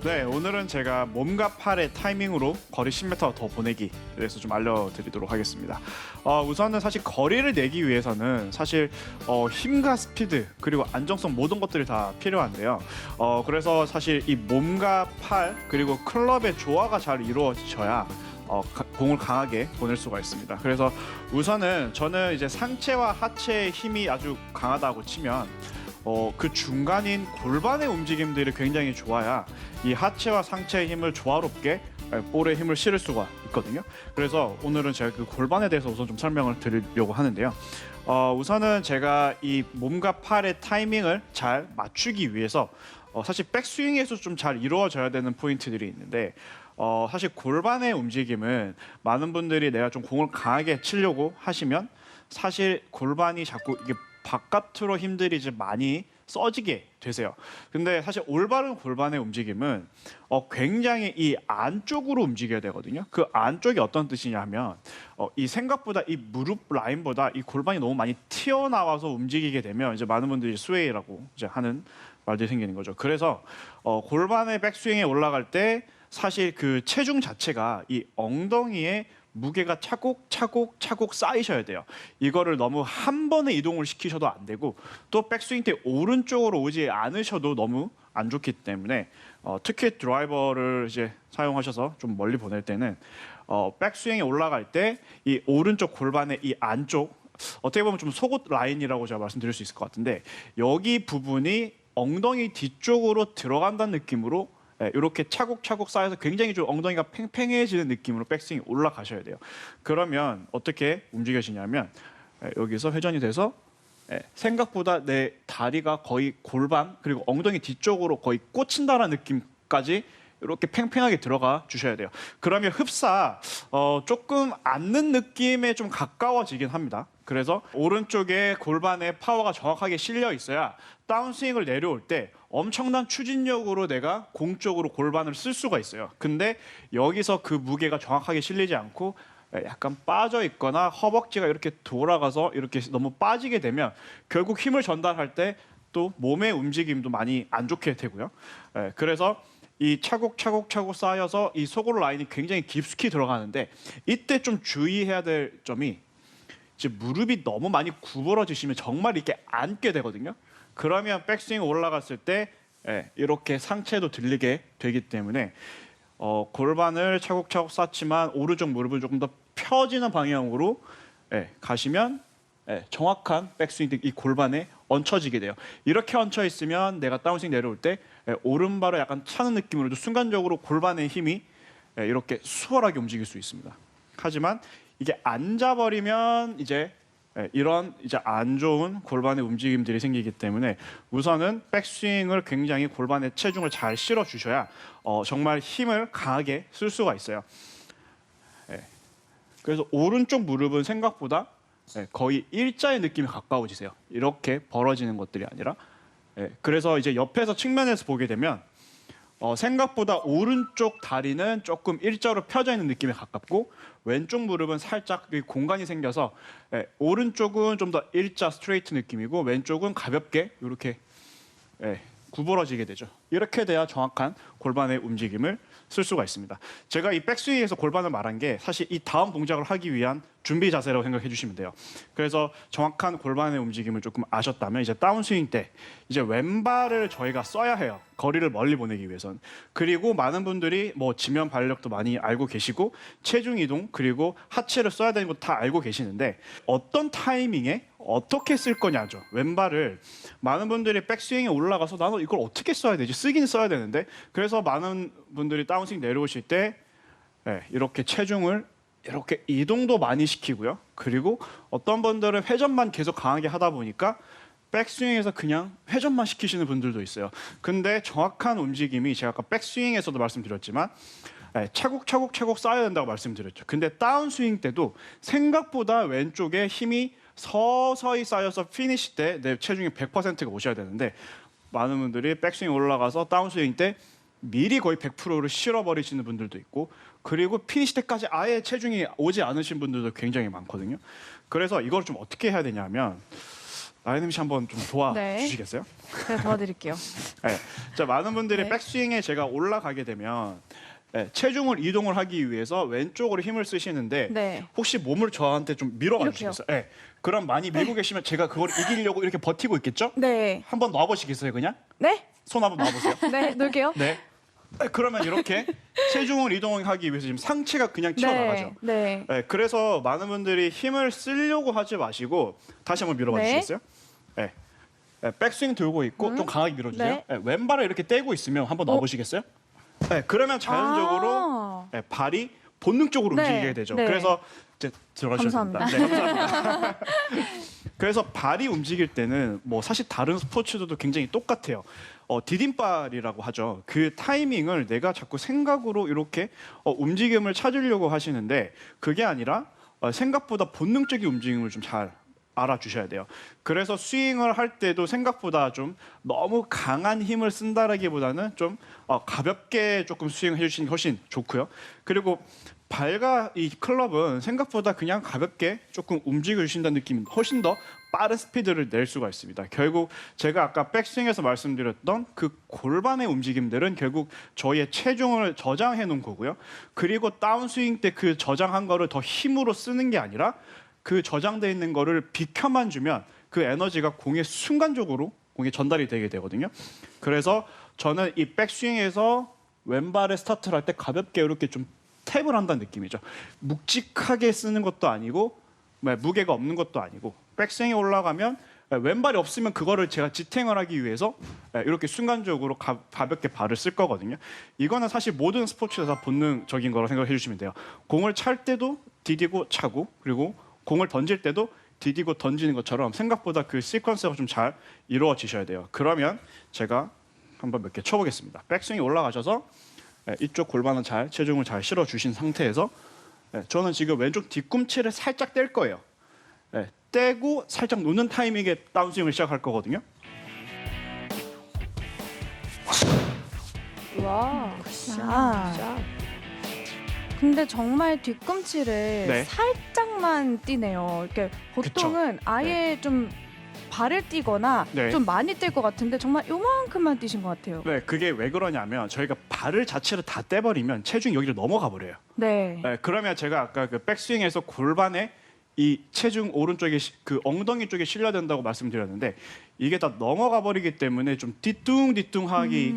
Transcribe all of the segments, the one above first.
네, 오늘은 제가 몸과 팔의 타이밍으로 거리 10m 더 보내기에 대해서 좀 알려드리도록 하겠습니다. 우선은 사실 거리를 내기 위해서는 사실 힘과 스피드 그리고 안정성 모든 것들이 다 필요한데요. 그래서 사실 이 몸과 팔 그리고 클럽의 조화가 잘 이루어져야 공을 강하게 보낼 수가 있습니다. 그래서 우선은 저는 이제 상체와 하체의 힘이 아주 강하다고 치면 그 중간인 골반의 움직임들이 굉장히 좋아야 이 하체와 상체의 힘을 조화롭게 볼에 힘을 실을 수가 있거든요. 그래서 오늘은 제가 그 골반에 대해서 우선 좀 설명을 드리려고 하는데요. 우선은 제가 이 몸과 팔의 타이밍을 잘 맞추기 위해서 사실 백스윙에서 좀 잘 이루어져야 되는 포인트들이 있는데 사실 골반의 움직임은 많은 분들이 내가 좀 공을 강하게 치려고 하시면 사실 골반이 자꾸 이게 바깥으로 힘들이 이제 많이 써지게 되세요. 근데 사실 올바른 골반의 움직임은 굉장히 이 안쪽으로 움직여야 되거든요. 그 안쪽이 어떤 뜻이냐 하면 이 생각보다 이 무릎 라인보다 이 골반이 너무 많이 튀어나와서 움직이게 되면 이제 많은 분들이 스웨이라고 이제 하는 말들이 생기는 거죠. 그래서 골반의 백스윙에 올라갈 때 사실 그 체중 자체가 이 엉덩이에 무게가 차곡차곡 쌓이셔야 돼요. 이거를 너무 한 번에 이동을 시키셔도 안 되고 또 백스윙 때 오른쪽으로 오지 않으셔도 너무 안 좋기 때문에 특히 드라이버를 이제 사용하셔서 좀 멀리 보낼 때는 백스윙에 올라갈 때 이 오른쪽 골반의 이 안쪽 어떻게 보면 좀 속옷 라인이라고 제가 말씀드릴 수 있을 것 같은데 여기 부분이 엉덩이 뒤쪽으로 들어간다는 느낌으로 이렇게 차곡차곡 쌓여서 굉장히 좀 엉덩이가 팽팽해지는 느낌으로 백스윙이 올라가셔야 돼요. 그러면 어떻게 움직여지냐면 여기서 회전이 돼서 생각보다 내 다리가 거의 골반 그리고 엉덩이 뒤쪽으로 거의 꽂힌다는 느낌까지 이렇게 팽팽하게 들어가 주셔야 돼요. 그러면 흡사 조금 앉는 느낌에 좀 가까워지긴 합니다. 그래서 오른쪽에 골반에 파워가 정확하게 실려 있어야 다운스윙을 내려올 때 엄청난 추진력으로 내가 공 쪽으로 골반을 쓸 수가 있어요. 근데 여기서 그 무게가 정확하게 실리지 않고 약간 빠져 있거나 허벅지가 이렇게 돌아가서 이렇게 너무 빠지게 되면 결국 힘을 전달할 때 또 몸의 움직임도 많이 안 좋게 되고요. 그래서 이 차곡차곡 쌓여서 이 속옷 라인이 굉장히 깊숙이 들어가는데 이때 좀 주의해야 될 점이 이제 무릎이 너무 많이 구부러지시면 정말 이렇게 앉게 되거든요. 그러면 백스윙 올라갔을 때 이렇게 상체도 들리게 되기 때문에 골반을 차곡차곡 쌓지만 오른쪽 무릎을 조금 더 펴지는 방향으로 가시면 정확한 백스윙 이 골반에 얹혀지게 돼요. 이렇게 얹혀 있으면 내가 다운스윙 내려올 때 오른발을 약간 차는 느낌으로도 순간적으로 골반의 힘이 이렇게 수월하게 움직일 수 있습니다. 하지만 이게 앉아버리면 이제 이런 이제 안 좋은 골반의 움직임들이 생기기 때문에 우선은 백스윙을 굉장히 골반에 체중을 잘 실어 주셔야 정말 힘을 강하게 쓸 수가 있어요. 그래서 오른쪽 무릎은 생각보다 거의 일자의 느낌이 가까워지세요. 이렇게 벌어지는 것들이 아니라 그래서 이제 옆에서 측면에서 보게 되면 생각보다 오른쪽 다리는 조금 일자로 펴져 있는 느낌에 가깝고 왼쪽 무릎은 살짝 공간이 생겨서 오른쪽은 좀 더 일자 스트레이트 느낌이고 왼쪽은 가볍게 이렇게 구부러지게 되죠. 이렇게 돼야 정확한 골반의 움직임을 쓸 수가 있습니다. 제가 이 백스윙에서 골반을 말한 게 사실 이 다음 동작을 하기 위한 준비 자세라고 생각해 주시면 돼요. 그래서 정확한 골반의 움직임을 조금 아셨다면 이제 다운스윙 때 이제 왼발을 저희가 써야 해요. 거리를 멀리 보내기 위해선. 그리고 많은 분들이 뭐 지면 발력도 많이 알고 계시고 체중 이동 그리고 하체를 써야 되는 거 다 알고 계시는데 어떤 타이밍에 어떻게 쓸 거냐죠. 왼발을 많은 분들이 백스윙에 올라가서 나는 이걸 어떻게 써야 되지? 쓰긴 써야 되는데 그래서 많은 분들이 다운스윙 내려오실 때 이렇게 체중을 이렇게 이동도 많이 시키고요. 그리고 어떤 분들은 회전만 계속 강하게 하다 보니까 백스윙에서 그냥 회전만 시키시는 분들도 있어요. 근데 정확한 움직임이 제가 아까 백스윙에서도 말씀드렸지만 차곡차곡 쌓여야 된다고 말씀드렸죠. 근데 다운스윙 때도 생각보다 왼쪽에 힘이 서서히 쌓여서 피니시 때 내 체중이 100%가 오셔야 되는데 많은 분들이 백스윙 올라가서 다운스윙 때 미리 거의 100%를 실어버리시는 분들도 있고 그리고 피니시 때까지 아예 체중이 오지 않으신 분들도 굉장히 많거든요. 그래서 이걸 좀 어떻게 해야 되냐면 나연님 씨 한번 좀 도와주시겠어요? 제가 도와드릴게요. 네. 자, 많은 분들이 네. 백스윙에 제가 올라가게 되면 체중을 이동을 하기 위해서 왼쪽으로 힘을 쓰시는데 네. 혹시 몸을 저한테 좀 밀어봐 이렇게요? 주시겠어요? 네. 그럼 많이 밀고 계시면 제가 그걸 이기려고 이렇게 버티고 있겠죠? 네. 한번 놔보시겠어요, 그냥? 네? 손 한번 놔보세요. 네, 놓을게요. 네. 그러면 이렇게 체중을 이동하기 위해서 지금 상체가 그냥 튀어나가죠. 네. 네, 그래서 많은 분들이 힘을 쓰려고 하지 마시고 다시 한번 밀어봐 네. 주시겠어요? 네. 네, 백스윙 들고 있고 좀 강하게 밀어주세요. 네. 네, 왼발을 이렇게 떼고 있으면 한번 놔보시겠어요? 네, 그러면 자연적으로 아. 네, 발이 본능적으로 네. 움직이게 되죠. 네. 그래서 이제 들어가셔야 됩니다. 감사합니다. 네, 감사합니다. 그래서 발이 움직일 때는 뭐 사실 다른 스포츠들도 굉장히 똑같아요. 디딤발이라고 하죠. 그 타이밍을 내가 자꾸 생각으로 이렇게 움직임을 찾으려고 하시는데 그게 아니라 생각보다 본능적인 움직임을 좀 잘 알아주셔야 돼요. 그래서 스윙을 할 때도 생각보다 좀 너무 강한 힘을 쓴다라기보다는 좀 가볍게 조금 스윙해 주시는 게 훨씬 좋고요. 그리고 발과 이 클럽은 생각보다 그냥 가볍게 조금 움직여 주신다는 느낌이 훨씬 더 빠른 스피드를 낼 수가 있습니다. 결국 제가 아까 백스윙에서 말씀드렸던 그 골반의 움직임들은 결국 저희의 체중을 저장해 놓은 거고요. 그리고 다운스윙 때 그 저장한 거를 더 힘으로 쓰는 게 아니라 그 저장돼 있는 거를 비켜만 주면 그 에너지가 공에 순간적으로 공에 전달이 되게 되거든요. 그래서 저는 이 백스윙에서 왼발에 스타트를 할 때 가볍게 이렇게 좀 탭을 한다는 느낌이죠. 묵직하게 쓰는 것도 아니고 무게가 없는 것도 아니고 백스윙에 올라가면 왼발이 없으면 그거를 제가 지탱을 하기 위해서 이렇게 순간적으로 가볍게 발을 쓸 거거든요. 이거는 사실 모든 스포츠에서 본능적인 거라고 생각해 주시면 돼요. 공을 찰 때도 디디고 차고 그리고 공을 던질 때도 디디고 던지는 것처럼 생각보다 그 시퀀스가 좀 잘 이루어지셔야 돼요. 그러면 제가 한번 몇 개 쳐보겠습니다. 백스윙이 올라가셔서 이쪽 골반은 잘 체중을 잘 실어 주신 상태에서 저는 지금 왼쪽 뒤꿈치를 살짝 뗄 거예요. 떼고 살짝 놓는 타이밍에 다운스윙을 시작할 거거든요. 와. 샷. 근데 정말 뒤꿈치를 네. 살짝만 뛰네요. 이렇게 보통은 아예 좀 발을 뛰거나 네. 좀 많이 뛸 것 같은데 정말 요만큼만 뛰신 것 같아요. 네, 그게 왜 그러냐면 저희가 발을 자체를 다 떼버리면 체중이 여기를 넘어가 버려요. 네. 그러면 제가 아까 그 백스윙에서 골반에 이 체중 오른쪽에 그 엉덩이 쪽에 실려야 된다고 말씀드렸는데 이게 다 넘어가 버리기 때문에 좀 뒤뚱뒤뚱하게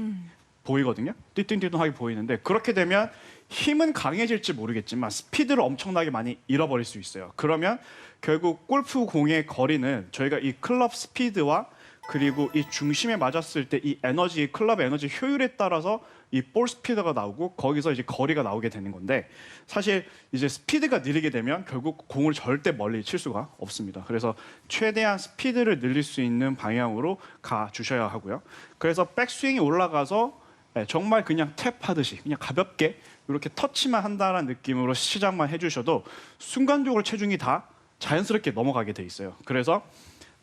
보이거든요. 뒤뚱뒤뚱하게 보이는데 그렇게 되면 힘은 강해질지 모르겠지만 스피드를 엄청나게 많이 잃어버릴 수 있어요. 그러면 결국 골프 공의 거리는 저희가 이 클럽 스피드와 그리고 이 중심에 맞았을 때 이 에너지, 클럽의 에너지 효율에 따라서 이 볼 스피드가 나오고 거기서 이제 거리가 나오게 되는 건데 사실 이제 스피드가 느리게 되면 결국 공을 절대 멀리 칠 수가 없습니다. 그래서 최대한 스피드를 늘릴 수 있는 방향으로 가 주셔야 하고요. 그래서 백스윙이 올라가서 정말 그냥 탭하듯이 그냥 가볍게 이렇게 터치만 한다는 느낌으로 시작만 해주셔도 순간적으로 체중이 다 자연스럽게 넘어가게 돼 있어요. 그래서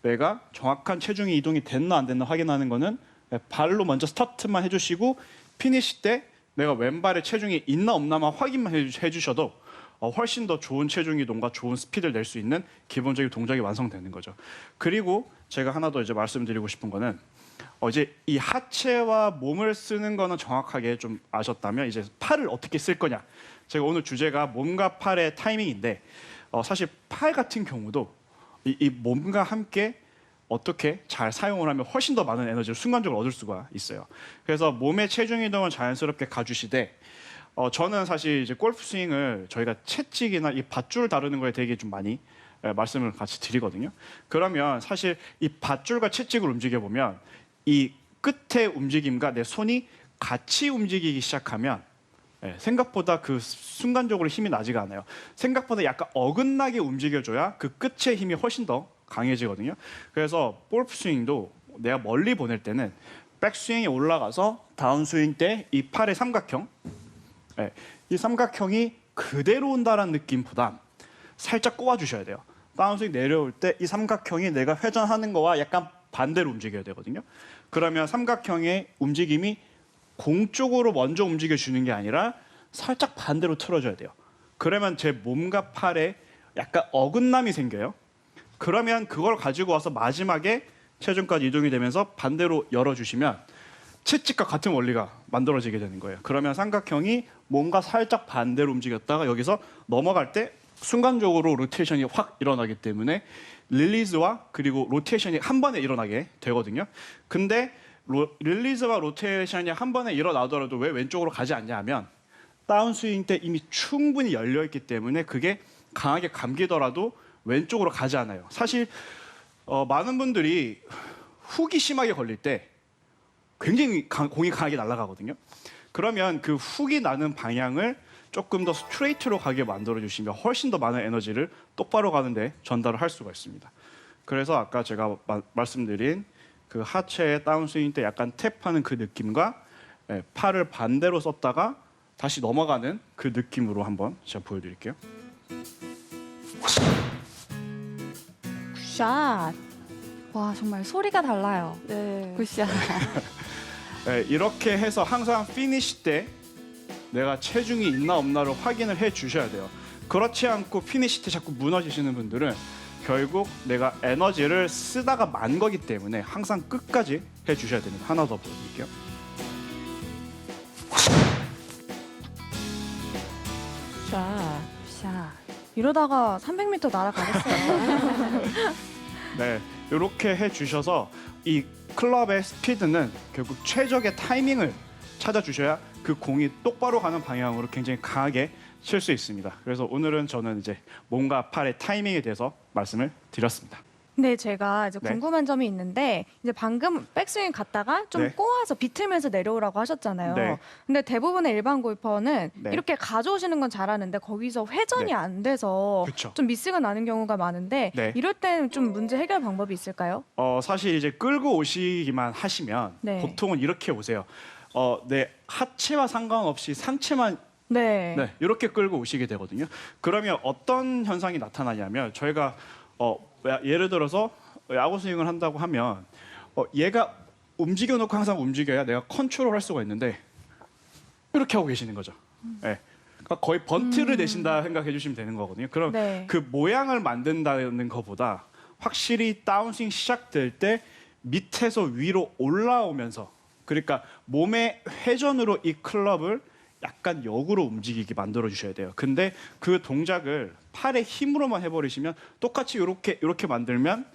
내가 정확한 체중이 이동이 됐나 안 됐나 확인하는 거는 발로 먼저 스타트만 해주시고 피니시 때 내가 왼발에 체중이 있나 없나만 확인만 해주셔도 훨씬 더 좋은 체중 이동과 좋은 스피드를 낼 수 있는 기본적인 동작이 완성되는 거죠. 그리고 제가 하나 더 이제 말씀드리고 싶은 거는 이제 이 하체와 몸을 쓰는 거는 정확하게 좀 아셨다면 이제 팔을 어떻게 쓸 거냐. 제가 오늘 주제가 몸과 팔의 타이밍인데 사실 팔 같은 경우도 이 몸과 함께 어떻게 잘 사용을 하면 훨씬 더 많은 에너지를 순간적으로 얻을 수가 있어요. 그래서 몸의 체중 이동을 자연스럽게 가주시되 저는 사실 이제 골프 스윙을 저희가 채찍이나 이 밧줄 다루는 거에 되게 좀 많이 말씀을 같이 드리거든요. 그러면 사실 이 밧줄과 채찍을 움직여 보면 이 끝의 움직임과 내 손이 같이 움직이기 시작하면 생각보다 그 순간적으로 힘이 나지가 않아요. 생각보다 약간 어긋나게 움직여줘야 그 끝의 힘이 훨씬 더 강해지거든요. 그래서 골프 스윙도 내가 멀리 보낼 때는 백스윙에 올라가서 다운스윙 때 이 팔의 삼각형, 이 삼각형이 그대로 온다는 느낌보다 살짝 꼬아주셔야 돼요. 다운스윙 내려올 때 이 삼각형이 내가 회전하는 거와 약간 반대로 움직여야 되거든요. 그러면 삼각형의 움직임이 공 쪽으로 먼저 움직여주는 게 아니라 살짝 반대로 틀어줘야 돼요. 그러면 제 몸과 팔에 약간 어긋남이 생겨요. 그러면 그걸 가지고 와서 마지막에 체중까지 이동이 되면서 반대로 열어주시면 채찍과 같은 원리가 만들어지게 되는 거예요. 그러면 삼각형이 뭔가 살짝 반대로 움직였다가 여기서 넘어갈 때 순간적으로 로테이션이 확 일어나기 때문에 릴리즈와 그리고 로테이션이 한 번에 일어나게 되거든요. 근데 릴리즈와 로테이션이 한 번에 일어나더라도 왜 왼쪽으로 가지 않냐 하면 다운스윙 때 이미 충분히 열려있기 때문에 그게 강하게 감기더라도 왼쪽으로 가지 않아요. 사실 많은 분들이 훅이 심하게 걸릴 때 굉장히 공이 강하게 날아가거든요. 그러면 그 훅이 나는 방향을 조금 더 스트레이트로 가게 만들어주시면 훨씬 더 많은 에너지를 똑바로 가는데 전달을 할 수가 있습니다. 그래서 아까 제가 말씀드린 그 하체의 다운스윙 때 약간 탭하는 그 느낌과 팔을 반대로 썼다가 다시 넘어가는 그 느낌으로 한번 제가 보여드릴게요. 굿샷. 와 정말 소리가 달라요. 네. 굿샷. 이렇게 해서 항상 피니시 때 내가 체중이 있나 없나를 확인을 해 주셔야 돼요. 그렇지 않고 피니시 때 자꾸 무너지시는 분들은 결국 내가 에너지를 쓰다가 만 거기 때문에 항상 끝까지 해 주셔야 됩니다. 하나 더 보여드릴게요. 굿샷. 굿샷. 이러다가 300m 날아가겠어요. 네, 이렇게 해 주셔서 이 클럽의 스피드는 결국 최적의 타이밍을 찾아 주셔야 그 공이 똑바로 가는 방향으로 굉장히 강하게 칠 수 있습니다. 그래서 오늘은 저는 이제 몸과 팔의 타이밍에 대해서 말씀을 드렸습니다. 근데 제가 이제 네. 궁금한 점이 있는데 이제 방금 백스윙 갔다가 좀 네. 꼬아서 비틀면서 내려오라고 하셨잖아요. 네. 근데 대부분의 일반 골퍼는 네. 이렇게 가져오시는 건 잘하는데 거기서 회전이 네. 안 돼서 그쵸. 좀 미스가 나는 경우가 많은데 네. 이럴 때는 좀 문제 해결 방법이 있을까요? 사실 이제 끌고 오시기만 하시면 네. 보통은 이렇게 오세요. 내 하체와 상관없이 상체만 네. 이렇게 끌고 오시게 되거든요. 그러면 어떤 현상이 나타나냐면 저희가 예를 들어서 야구 스윙을 한다고 하면 얘가 움직여 놓고 항상 움직여야 내가 컨트롤할 수가 있는데 이렇게 하고 계시는 거죠. 네. 그러니까 거의 번트를 내신다 생각해 주시면 되는 거거든요. 그럼 네. 그 모양을 만든다는 것보다 확실히 다운스윙 시작될 때 밑에서 위로 올라오면서 그러니까 몸의 회전으로 이 클럽을 약간 역으로 움직이게 만들어 주셔야 돼요. 근데 그 동작을 팔의 힘으로만 해버리시면 똑같이 이렇게 만들면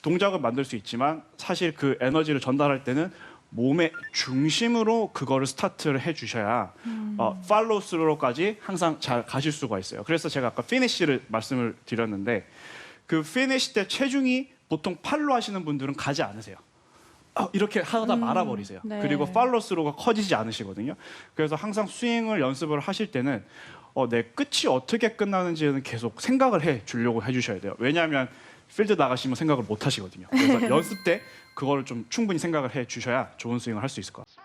동작을 만들 수 있지만 사실 그 에너지를 전달할 때는 몸의 중심으로 그거를 스타트를 해주셔야 팔로우 스루로까지 항상 잘 가실 수가 있어요. 그래서 제가 아까 피니쉬를 말씀을 드렸는데 그 피니쉬 때 체중이 보통 팔로 하시는 분들은 가지 않으세요. 이렇게 하다 말아버리세요. 네. 그리고 팔로스루가 커지지 않으시거든요. 그래서 항상 스윙을 연습을 하실 때는 내 끝이 어떻게 끝나는지는 계속 생각을 해 주려고 해주셔야 돼요. 왜냐하면 필드 나가시면 생각을 못 하시거든요. 그래서 연습 때 그거를 좀 충분히 생각을 해 주셔야 좋은 스윙을 할 수 있을 것 같습니다.